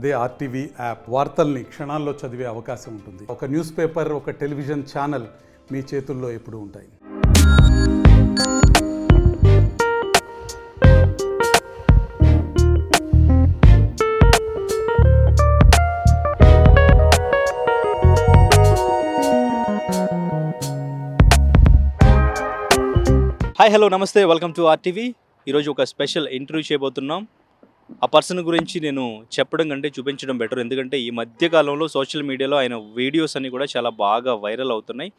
అదే RTV app వార్తల్ని క్షణాల్లో చదివే అవకాశం ఉంటుంది. ఒక న్యూస్ పేపర్, ఒక టెలివిజన్ ఛానల్ మీ చేతుల్లో ఎప్పుడూ ఉంటాయి. హాయ్ హలో నమస్తే, వెల్కమ్ టు ఆర్టీవీ. ఈరోజు ఒక స్పెషల్ ఇంటర్వ్యూ చేయబోతున్నాం. ఆ పర్సన్ గురించి నేను చెప్పడం కంటే చూపించడం బెటర్, ఎందుకంటే ఈ మధ్య కాలంలో సోషల్ మీడియాలో ఆయన వీడియోస్ అన్నీ కూడా చాలా బాగా వైరల్ అవుతున్నాయి.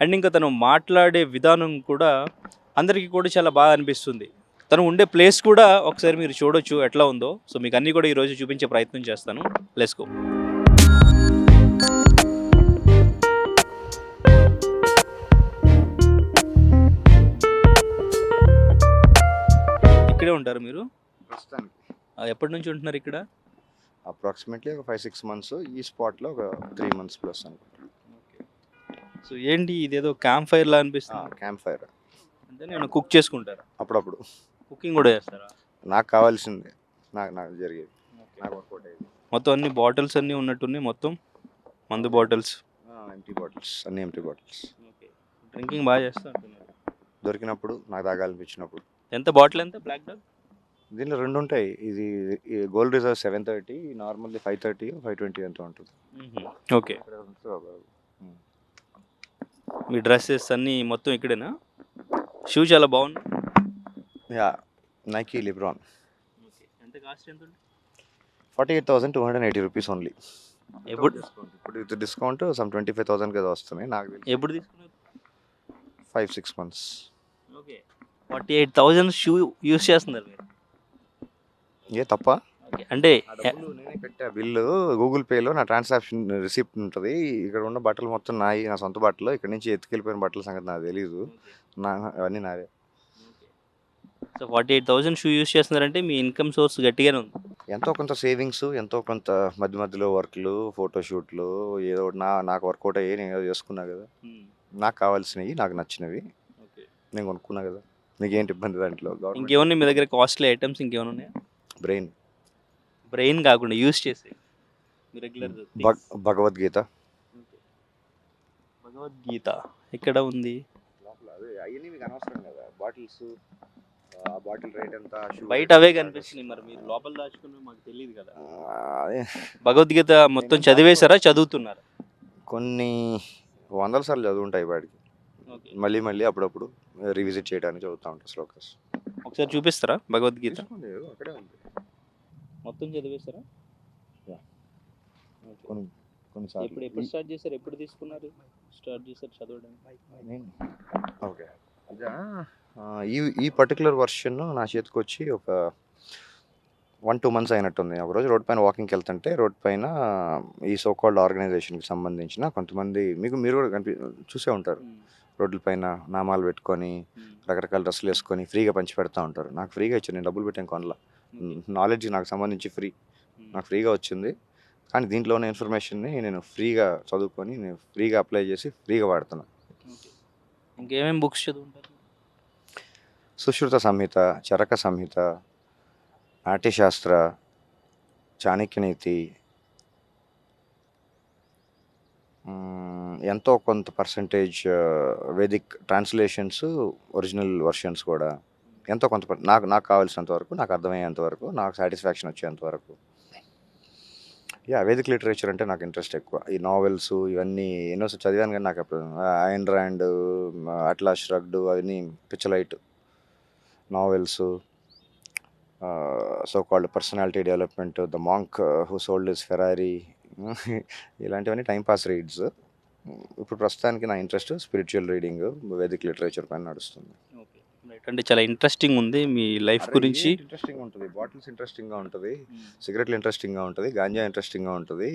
అండ్ ఇంకా తను మాట్లాడే విధానం కూడా అందరికీ కూడా చాలా బాగా అనిపిస్తుంది. తను ఉండే ప్లేస్ కూడా ఒకసారి మీరు చూడొచ్చు ఎట్లా ఉందో. సో మీకు అన్నీ కూడా ఈరోజు చూపించే ప్రయత్నం చేస్తాను. Let's go. ఇక్కడే ఉంటారు మీరు? ప్రస్తుతానికి ఎప్పటి నుంచి ఉంటున్నారు ఇక్కడ? అప్రాక్సిమేట్లీ ఒక 5-6 months, ఈ స్పాట్లో ఒక 3 months ప్లస్ అనుకుంటాను. సో ఏంటి ఇదేదో క్యాంప్ ఫైర్ లా అనిపిస్తుంది. క్యాంప్ ఫైర్ అంటే నేను కుక్ చేసుకుంటారా? అప్పుడప్పుడు కుకింగ్ కూడా చేస్తారా? నాకు కావాల్సింది నాకు జరిగేది, నాకు వర్కౌట్ అయ్యేది. మొత్తం అన్ని బాటిల్స్ అన్నీ ఉన్నట్టున్నాయి, మొత్తం మందు బాటిల్స్, ఎంటీ బాటిల్స్, అన్ని ఎంటీ బాటిల్స్. డ్రింకింగ్ బాగా చేస్తా అంటున్నారు. దొరికినప్పుడు నాకు తాగాలనిపించినప్పుడు. ఎంత బాటిల్, ఎంత బ్లాక్ డాగ్? దీనిలో 2 ఉంటాయి. ఇది గోల్డ్ రిజర్వ్ 730, నార్మల్ది 530, 520 ఎంత ఉంటుంది. ఓకే. మీ డ్రెస్సెస్ అన్నీ మొత్తం ఇక్కడేనా? షూ చాలా బాగుంది. Yeah, Nike LeBron. ఎంత కాస్ట్, ఎంత ఉంది? 48,280 రూపీస్ ఓన్లీ. ఎప్పుడు ఇప్పుడు విత్ డిస్కౌంట్ సమ్ 25,000 కదా వస్తున్నాయి నాకు తెలిసి. ఎప్పుడు తీసుకున్నారు? 5-6 months. ఓకే. 48,000 షూ యూస్ చేస్తున్నారు మీరు? ఏ తప్ప? ఓకే. అంటే నేనే పెట్టా బిల్లు. గూగుల్ పేలో నా ట్రాన్సాక్షన్ రిసిప్ట్ ఉంటుంది. ఇక్కడ ఉన్న బట్టలు మొత్తం నాయి, నా సొంత బట్టలు. ఇక్కడ నుంచి ఎత్తుకెళ్ళిపోయిన బట్టల సంగతి నాకు తెలీదు. అవన్నీ నావే. సో 48,000 షూ యూస్ చేస్తున్నారంటే మీ ఇన్కమ్ సోర్స్ గట్టిగానే ఉంది. ఎంతో కొంత సేవింగ్స్, ఎంతో కొంత మధ్య మధ్యలో వర్క్లు, ఫోటోషూట్లు, ఏదో ఒకటి నాకు వర్కౌట్ అయ్యి నేను ఏదో చేసుకున్నా కదా. నాకు కావాల్సినవి, నాకు నచ్చినవి నేను కొనుక్కున్నా కదా. నీకేంటి ఇబ్బంది దాంట్లో? ఇంకేమన్నా మీ దగ్గర కాస్ట్లీ ఐటమ్స్ ఇంకేమైనా ఉన్నాయా? బ్రెయిన్ కాకుండా యూస్ చేసే రెగ్యులర్ భగవద్గీత. భగవద్గీత ఎక్కడ ఉంది? అవన్నీ మీకు అనవసరం కదా. బాటిల్స్, బాటిల్ రేట్ ఎంత, బయట అవే కనిపిస్తున్నాయి. మరి మీరు లోపల దాచుకుని మాకు తెలియదు కదా. భగవద్గీత మొత్తం చదివేశారా, చదువుతున్నారా? కొన్ని 100 సార్లు చదువుంటాయి వాడికి. మళ్ళీ మళ్ళీ అప్పుడప్పుడు రివిజిట్ చేయడానికి చదువుతూ ఉంటాను శ్లోకాస్. ఒకసారి చూపిస్తారా భగవద్గీత? అక్కడే ఉంది. మొత్తం చదివేశారా? ఎప్పుడు స్టార్ట్ చేశారు, ఎప్పుడు తీసుకున్నారు, స్టార్ట్ చేశారు చదవడానికి? ఓకే. ఈ పర్టికులర్ వర్షన్ నా చేతికి వచ్చి ఒక 1-2 months అయినట్టుంది. ఒకరోజు రోడ్ పైన వాకింగ్కి వెళ్తుంటే, రోడ్ పైన ఈ సోకాల్డ్ ఆర్గనైజేషన్కి సంబంధించిన కొంతమంది, మీరు కూడా చూసే ఉంటారు, రోడ్ల పైన నామాలు పెట్టుకొని రకరకాల డ్రెస్సులు వేసుకొని ఫ్రీగా పంచి పెడతా ఉంటారు. నాకు ఫ్రీగా ఇచ్చారు, నేను డబ్బులు పెట్టాను కొనలా. నాలెడ్జ్ నాకు సంబంధించి ఫ్రీ, నాకు ఫ్రీగా వచ్చింది. కానీ దీంట్లో ఉన్న ఇన్ఫర్మేషన్ని నేను ఫ్రీగా చదువుకొని, నేను ఫ్రీగా అప్లై చేసి ఫ్రీగా వాడుతున్నాను. ఇంకేమేమి బుక్స్ చదువుంటారు? సుశ్రుత సంహిత, చరక సంహిత, నాట్యశాస్త్ర, చాణక్యనీతి, ఎంతో కొంత percentage Vedic translations, original versions కూడా ఎంతో కొంత నాకు కావాల్సినంత వరకు, నాకు అర్థమయ్యేంత వరకు, నాకు సాటిస్ఫాక్షన్ వచ్చేంత వరకు. వేదిక్ లిటరేచర్ అంటే నాకు ఇంట్రెస్ట్ ఎక్కువ. ఈ నావెల్స్ ఇవన్నీ ఎన్నో చదివాను, కానీ నాకు అప్పుడు ఐన్ ర్యాండ్, అట్లాస్ ష్రగ్డ్, అవన్నీ పిచ్చలైట్ novels, so called personality development, the monk who sold his Ferrari, ఇలాంటివన్నీ టైంపాస్ రీడ్స్. ఇప్పుడు ప్రస్తుతానికి నా interest spiritual reading, Vedic literature పైన నడుస్తుంది. అంటే చాలా ఇంట్రెస్టింగ్ ఉంది మీ లైఫ్ గురించి. ఇంట్రెస్టింగ్ ఉంటుంది, బాటిల్స్ ఇంట్రెస్టింగ్గా ఉంటుంది, సిగరెట్లు ఇంట్రెస్టింగ్గా ఉంటుంది, గాంజా ఇంట్రెస్టింగ్గా ఉంటుంది,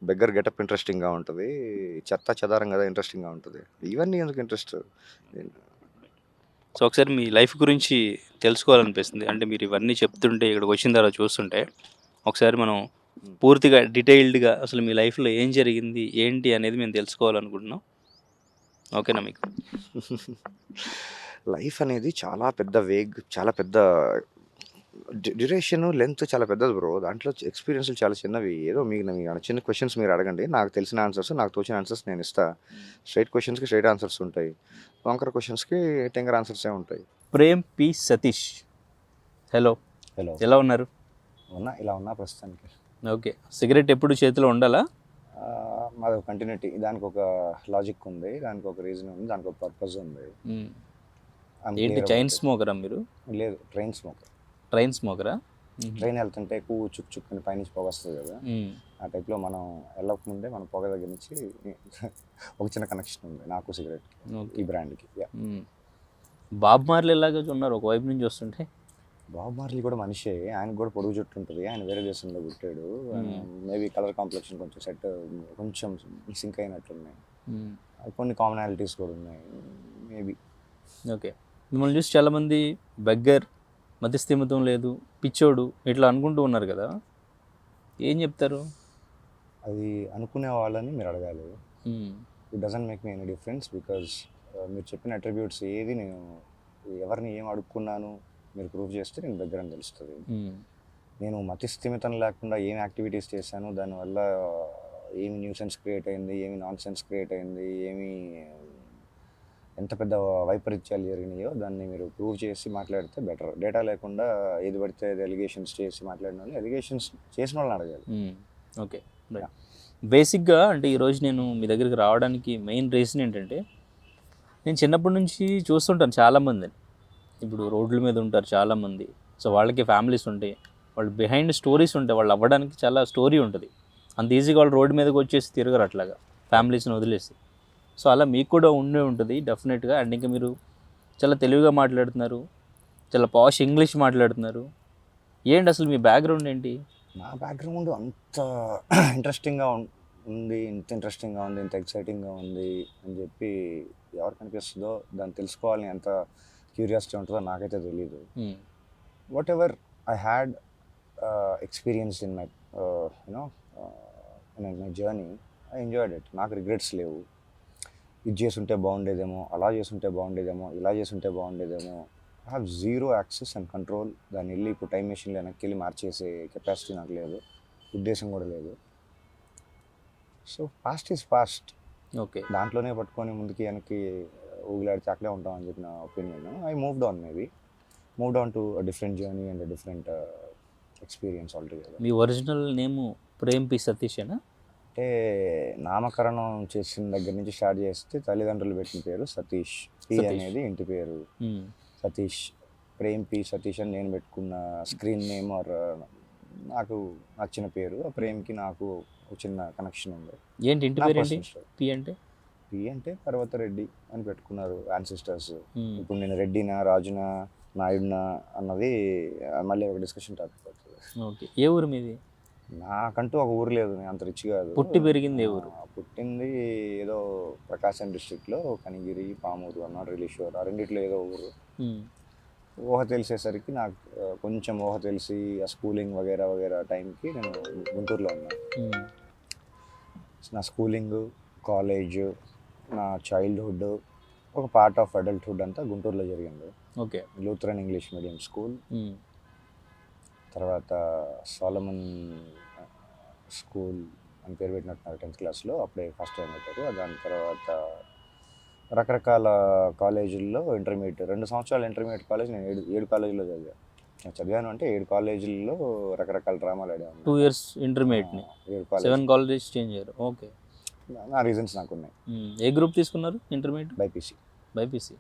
బెగ్గర్ గెటప్ ఇంట్రెస్టింగ్గా ఉంటుంది, చెత్త చెదారం కదా ఇంట్రెస్టింగ్గా ఉంటుంది. ఇవన్నీ ఎందుకు ఇంట్రెస్ట్? సో ఒకసారి మీ లైఫ్ గురించి తెలుసుకోవాలనిపిస్తుంది. అంటే మీరు ఇవన్నీ చెప్తుంటే, ఇక్కడికి వచ్చిన తర్వాత చూస్తుంటే, ఒకసారి మనం పూర్తిగా డీటెయిల్డ్గా అసలు మీ లైఫ్లో ఏం జరిగింది ఏంటి అనేది మేము తెలుసుకోవాలనుకుంటున్నాం. ఓకేనా మీకు? లైఫ్ అనేది చాలా పెద్ద చాలా పెద్ద డ్యూరేషన్ లెంత్ చాలా పెద్దది బ్రో. దాంట్లో ఎక్స్‌పీరియన్స్‌లు చాలా చిన్నవి. ఏదో మీకు చిన్న క్వెషన్స్ మీరు అడగండి. నాకు తెలిసిన ఆన్సర్స్, నాకు తోచిన ఆన్సర్స్ నేను ఇస్తా. స్ట్రెయిట్ క్వెషన్స్‌కి స్ట్రెయిట్ ఆన్సర్స్ ఉంటాయి. వంకర క్వెషన్స్‌కి టింకర్ ఆన్సర్సే ఉంటాయి. Prem P Satish, hello, hello. ఎలా ఉన్నారు? ఇలా ఉన్నా ప్రస్తుతానికి. ఓకే, సిగరెట్ ఎప్పుడు చేతిలో ఉండాలా? మాది ఒక కంటిన్యూటీ. దానికి ఒక లాజిక్ ఉంది, దానికి ఒక రీజన్ ఉంది, దానికి ఒక పర్పస్ ఉంది. I'm ఏంటి, clear చైన్ about it. స్మోకరా మీరు? లేదు, ట్రైన్ స్మోక్. ట్రైన్ స్మోకరా? ట్రైన్ వెళ్తుంటే ఎక్కువ చుక్ చుక్ అని పైనుంచి పొగ వస్తుంది కదా, ఆ టైప్లో మనం వెళ్ళకముందే మన పొగ దగ్గర నుంచి ఒక చిన్న కనెక్షన్ ఉంది నాకు సిగరెట్కి, ఈ బ్రాండ్కి. బాబ్ మార్లీ ఎలాగ ఉన్నారు ఒకవైపు నుంచి వస్తుంటే? బాబ్ మార్లీ కూడా మనిషే, ఆయనకు కూడా పొడుగు జుట్టు ఉంటుంది, ఆయన వేరే దేశంలో పుట్టాడు. మేబీ కలర్ కాంప్లెక్షన్ కొంచెం సెట్, కొంచెం సింక్ అయినట్లున్నాయి. కొన్ని కామనాలిటీస్ కూడా ఉన్నాయి మేబీ. ఓకే, మిమ్మల్ని చూసి చాలామంది బెగ్గర్, మతిస్థిమితం లేదు, పిచ్చోడు ఇట్లా అనుకుంటూ ఉన్నారు కదా, ఏం చెప్తారు? అది అనుకునే వాళ్ళని మీరు అడగాలి. It doesn't make me any difference, because మీరు చెప్పిన అట్రిబ్యూట్స్ ఏది నేను ఎవరిని ఏం అడుక్కున్నాను మీరు ప్రూవ్ చేస్తే నేను దగ్గర అని తెలుస్తుంది. నేను మతి స్థిమితం లేకుండా ఏం యాక్టివిటీస్ చేశాను, దానివల్ల ఏమి న్యూసెన్స్ క్రియేట్ అయింది, ఏమి నాన్ సెన్స్ క్రియేట్ అయింది, ఏమి ఎంత పెద్ద వైపరీత్యాలు జరిగినాయో దాన్ని మీరు ప్రూవ్ చేసి మాట్లాడితే బెటర్. డేటా లేకుండా ఏది పడితే అది ఎలిగేషన్స్ చేసి మాట్లాడిన వాళ్ళు ఎలిగేషన్స్ చేసిన వాళ్ళని అడగాలి. ఓకే, బేసిక్గా అంటే ఈరోజు నేను మీ దగ్గరికి రావడానికి మెయిన్ రీజన్ ఏంటంటే, నేను చిన్నప్పటి నుంచి చూస్తుంటాను చాలామందిని. ఇప్పుడు రోడ్ల మీద ఉంటారు చాలామంది, సో వాళ్ళకి ఫ్యామిలీస్ ఉంటాయి, వాళ్ళు బిహైండ్ స్టోరీస్ ఉంటాయి, వాళ్ళు అవ్వడానికి చాలా స్టోరీ ఉంటుంది. అంత ఈజీగా వాళ్ళు రోడ్డు మీదకి వచ్చేసి తిరగరు అట్లాగా ఫ్యామిలీస్ని వదిలేసి. సో అలా మీకు కూడా ఉండే ఉంటుంది డెఫినెట్గా. అండ్ ఇంకా మీరు చాలా తెలివిగా మాట్లాడుతున్నారు, చాలా పాష్ ఇంగ్లీష్ మాట్లాడుతున్నారు. ఏంటి అసలు మీ బ్యాక్గ్రౌండ్ ఏంటి? నా బ్యాక్గ్రౌండ్ అంత ఇంట్రెస్టింగ్గా ఉంది, ఇంత ఇంట్రెస్టింగ్గా ఉంది, ఇంత ఎక్సైటింగ్గా ఉంది అని చెప్పి ఎవరికి అనిపిస్తుందో, దాన్ని తెలుసుకోవాలని ఎంత క్యూరియాసిటీ ఉంటుందో నాకైతే తెలీదు. Whatever I had experience in my my journey, I enjoyed it. నాకు రిగ్రెట్స్ లేవు. ఇది చేసుంటే బాగుండేదేమో, అలా చేసుంటే బాగుండేదేమో, ఇలా చేసుంటే బాగుండేదేమో. I have zero access and control. దాన్ని వెళ్ళి ఇప్పుడు టైం మెషిన్లో వెనక్కి వెళ్ళి మార్చేసే కెపాసిటీ నాకు లేదు, ఉద్దేశం కూడా లేదు. So past is past. Okay, దాంట్లోనే పట్టుకొని ముందుకి వెనక్కి ఊగిలాడితే అక్కడే ఉంటామని చెప్పిన opinion. I moved on, moved on to different journey and different experience altogether. మీ ఒరిజినల్ నేమ్ ప్రేమ్ పి సతీషేనా? అంటే నామకరణం చేసిన దగ్గర నుంచి స్టార్ట్ చేస్తే తల్లిదండ్రులు పెట్టిన పేరు సతీష్. పి అనేది ఇంటి పేరు, సతీష్. ప్రేమ్ పి సతీష్ అని నేను పెట్టుకున్న స్క్రీన్ నేమ్ ఆర్ నాకు నచ్చిన పేరు. ఆ ప్రేమ్కి నాకు ఒక చిన్న కనెక్షన్ ఉంది. ఏంటి ఇంటి పేరు ఏంటి? పి అంటే? పి అంటే పర్వతరెడ్డి అని పెట్టుకున్నారు యాన్సిస్టర్స్. ఇప్పుడు నేను రెడ్డినా, రాజునా, నాయుడునా అన్నది మళ్ళీ ఒక డిస్కషన్ టాపిక్ అవుతుంది. ఓకే, ఏ ఊరు మీది? నాకంటూ ఒక ఊరు లేదు, నేను అంత రిచ్ కాదు. పుట్టి పెరిగింది ఏ ఊరు? పుట్టింది ఏదో ప్రకాశం డిస్ట్రిక్ట్లో కనిగిరి, పామూరు, అన్న రిలీజ్ షోర్, ఆ రెండిట్లో ఏదో ఊరు. ఊహ తెలిసేసరికి నాకు కొంచెం ఊహ తెలిసి ఆ స్కూలింగ్ వగేరా వగేరా టైంకి నేను గుంటూరులో ఉన్నాను. నా స్కూలింగ్, కాలేజ్, నా చైల్డ్హుడ్, ఒక పార్ట్ ఆఫ్ అడల్ట్హుడ్ అంతా గుంటూరులో జరిగింది. Okay, Lutheran English medium school, తర్వాత సాలమన్ స్కూల్ అని పేరు పెట్టినట్టున్నారు 10th క్లాస్లో, అప్పుడే ఫస్ట్ టైం పెట్టారు. దాని తర్వాత రకరకాల కాలేజీల్లో ఇంటర్మీడియట్, 2 సంవత్సరాలు ఇంటర్మీడియట్ కాలేజ్ నేను 7 కాలేజీలో చదివాను. అంటే 7 కాలేజీల్లో రకరకాల డ్రామాలు ఆడాను. 2 years ఇంటర్మీడియట్ని 7 కాలేజ్ చేంజ్ అయ్యారు. ఓకే, నా రీజన్స్ నాకు ఉన్నాయి. ఏ గ్రూప్ తీసుకున్నారు intermediate? BiPC. BiPC.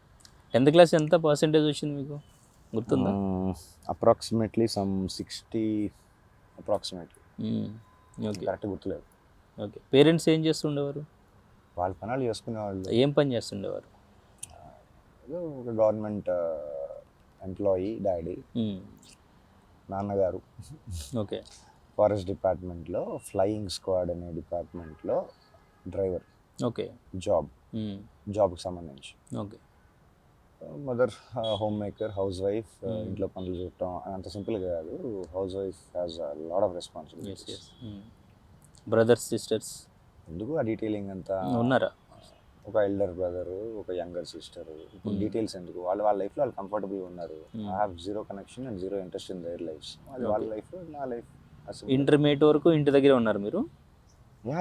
10th class ఎంత పర్సెంటేజ్ వచ్చింది మీకు గుర్తుందా? Approximately some 60 approximately. Okay, correct గుర్తులేదు. ఓకే, పేరెంట్స్ ఏం చేస్తుండేవారు? వాళ్ళ పనులు చేసుకునేవాళ్ళు. ఏం పని చేస్తుండేవారు? ఏదో ఒక గవర్నమెంట్ ఎంప్లాయీ డాడీ. నాన్నగారు ఓకే, ఫారెస్ట్ డిపార్ట్మెంట్లో ఫ్లయింగ్ స్క్వాడ్ అనే డిపార్ట్మెంట్లో డ్రైవర్. ఓకే, జాబ్కి సంబంధించి. Okay. Mother home maker, house wife, ఇంట్లో పనులు చూడటం అంత సింపుల్గా కాదు. House wife has lot of responsibilities. Brothers, sisters ఎందుకు ఆ డీటెయిలింగ్ అంతా ఉన్నారా? ఒక ఎల్డర్ బ్రదర్, ఒక యంగర్ సిస్టర్, ఇప్పుడు డీటెయిల్స్ ఎందుకు, వాళ్ళ లైఫ్లో వాళ్ళు కంఫర్టబుల్ ఉన్నారు. I have zero connection and zero interest in there lifes. అది వాళ్ళ లైఫ్, నా లైఫ్. ఇంటర్మీడియట్ వరకు ఇంటి దగ్గరే ఉన్నారు మీరు? యా